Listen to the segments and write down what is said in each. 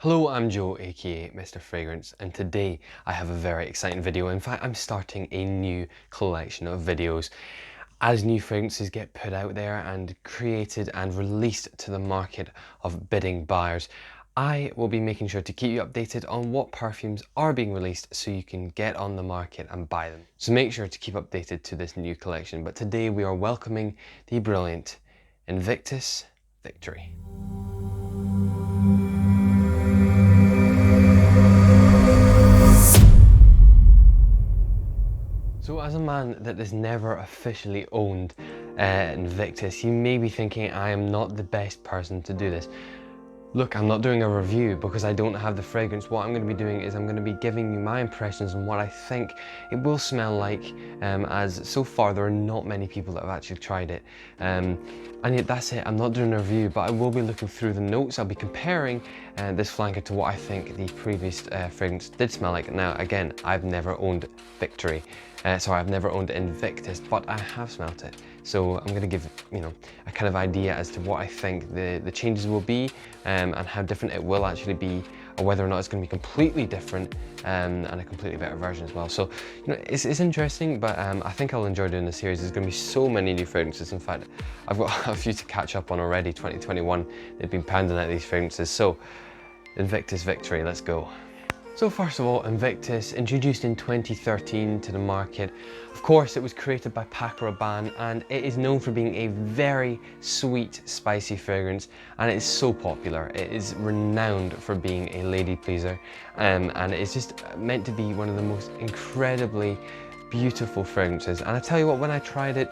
Hello, I'm Joe, aka Mr. Fragrance, and today I have a very exciting video. In fact, I'm starting a new collection of videos. As new fragrances get put out there and created and released to the market of bidding buyers, I will be making sure to keep you updated on what perfumes are being released so you can get on the market and buy them. So make sure to keep updated to this new collection. But today we are welcoming the brilliant Invictus Victory. So as a man that has never officially owned Invictus, you may be thinking I am not the best person to do this. Look, I'm not doing a review because I don't have the fragrance. What I'm going to be doing is I'm going to be giving you my impressions on what I think it will smell like, as so far there are not many people that have actually tried it. And yet that's it, I'm not doing a review, but I will be looking through the notes. I'll be comparing this flanker to what I think the previous fragrance did smell like. Now again, I've never owned Victory. Sorry, I've never owned Invictus, but I have smelt it. So I'm going to give, a kind of idea as to what I think the changes will be, and how different it will actually be, or whether or not it's going to be completely different, and a completely better version as well. So, it's interesting, but I think I'll enjoy doing this series. There's going to be so many new fragrances. In fact, I've got a few to catch up on already. 2021, they've been pounding out these fragrances. So, Invictus Victory, let's go. So first of all, Invictus, introduced in 2013 to the market. Of course, it was created by Paco Rabanne, and it is known for being a very sweet, spicy fragrance, and it is so popular. It is renowned for being a lady pleaser, and it's just meant to be one of the most incredibly beautiful fragrances. And I tell you what, when I tried it,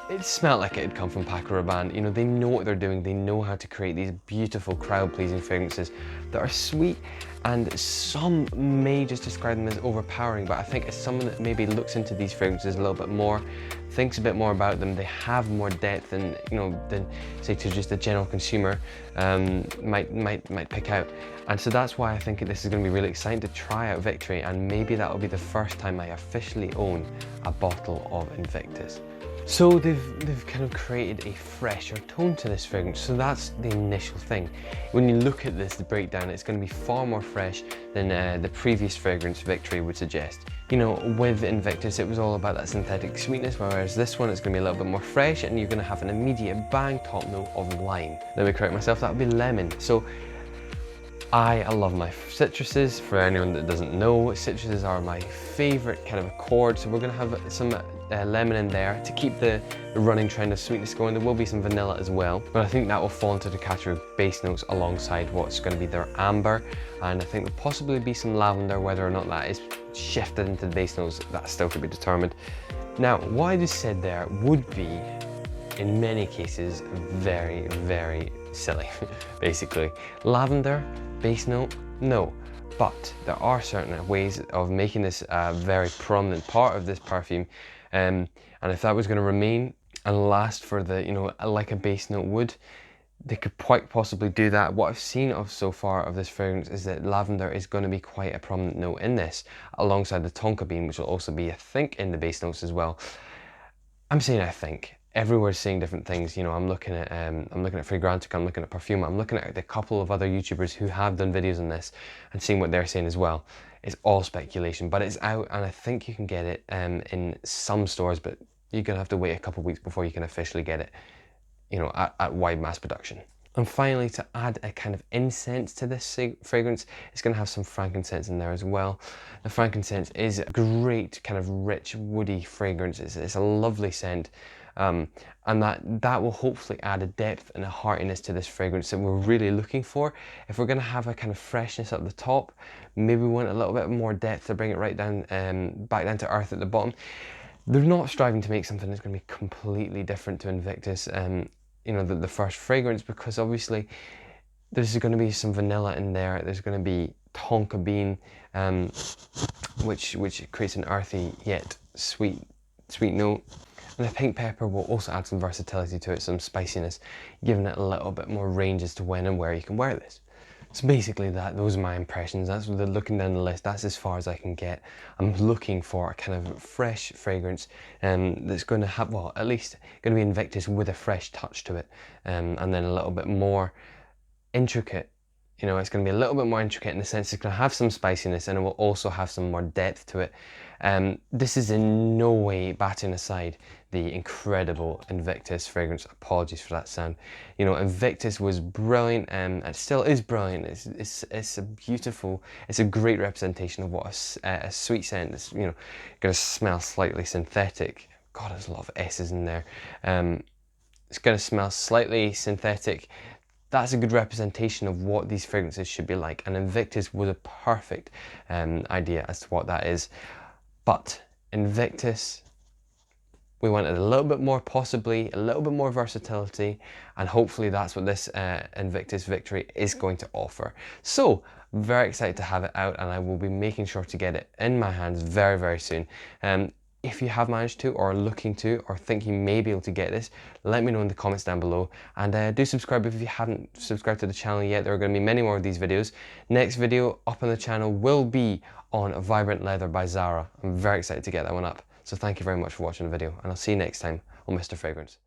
it smelled like it had come from Paco Rabanne. They know what they're doing. They know how to create these beautiful, crowd-pleasing fragrances that are sweet, and some may just describe them as overpowering, but I think as someone that maybe looks into these fragrances a little bit more, thinks a bit more about them, they have more depth than, than say to just a general consumer might pick out. And so that's why I think this is going to be really exciting to try out Victory, and maybe that will be the first time I officially own a bottle of Invictus. So they've kind of created a fresher tone to this fragrance, so that's the initial thing. When you look at this, the breakdown, it's going to be far more fresh than the previous fragrance Victory would suggest. With Invictus, it was all about that synthetic sweetness, whereas this one is going to be a little bit more fresh, and you're going to have an immediate bang top note of lime. Let me correct myself, that would be lemon. So I love my citruses. For anyone that doesn't know, citruses are my favorite kind of accord, so we're going to have some lemon in there to keep the running trend of sweetness going. There will be some vanilla as well, but I think that will fall into the category of base notes alongside what's going to be their amber, and I think there'll possibly be some lavender. Whether or not that is shifted into the base notes, that's still to be determined. Now, what I just said there would be, in many cases, very, very silly. Basically, lavender base note, no, but there are certain ways of making this a very prominent part of this perfume, and if that was going to remain and last for the, like a base note would, they could quite possibly do that. What I've seen of so far of this fragrance is that lavender is going to be quite a prominent note in this, alongside the tonka bean, which will also be, I think, in the base notes as well. I'm saying I think. Everywhere's saying different things. I'm looking at Fragrantica, I'm looking at Perfume, I'm looking at a couple of other YouTubers who have done videos on this and seeing what they're saying as well. It's all speculation, but it's out, and I think you can get it in some stores, but you're gonna have to wait a couple of weeks before you can officially get it, at wide mass production. And finally, to add a kind of incense to this fragrance, it's going to have some frankincense in there as well. The frankincense is a great kind of rich woody fragrance. It's a lovely scent, and that will hopefully add a depth and a heartiness to this fragrance that we're really looking for. If we're going to have a kind of freshness at the top, maybe we want a little bit more depth to bring it right down, back down to earth at the bottom. They're not striving to make something that's going to be completely different to Invictus, the first fragrance, because obviously there's going to be some vanilla in there. There's going to be tonka bean, which creates an earthy yet sweet note. And the pink pepper will also add some versatility to it, some spiciness, giving it a little bit more range as to when and where you can wear this. So basically those are my impressions. That's what they're looking down the list. That's as far as I can get. I'm looking for a kind of fresh fragrance that's going to have, well, at least going to be Invictus with a fresh touch to it, and then a little bit more intricate You know, it's going to be a little bit more intricate in the sense it's going to have some spiciness and it will also have some more depth to it. This is in no way batting aside the incredible Invictus fragrance. Apologies for that sound. You know, Invictus was brilliant and it still is brilliant. It's a beautiful, it's a great representation of what a sweet scent is, you know, going to smell slightly synthetic. God, there's a lot of S's in there. It's going to smell slightly synthetic. That's a good representation of what these fragrances should be like, and Invictus was a perfect idea as to what that is. But Invictus, we wanted a little bit more, possibly a little bit more versatility, and hopefully that's what this Invictus Victory is going to offer. So very excited to have it out, and I will be making sure to get it in my hands very, very soon. If you have managed to, or are looking to, or think you may be able to get this, let me know in the comments down below. And do subscribe if you haven't subscribed to the channel yet. There are going to be many more of these videos. Next video up on the channel will be on Vibrant Leather by Zara. I'm very excited to get that one up. So thank you very much for watching the video, and I'll see you next time on Mr. Fragrance.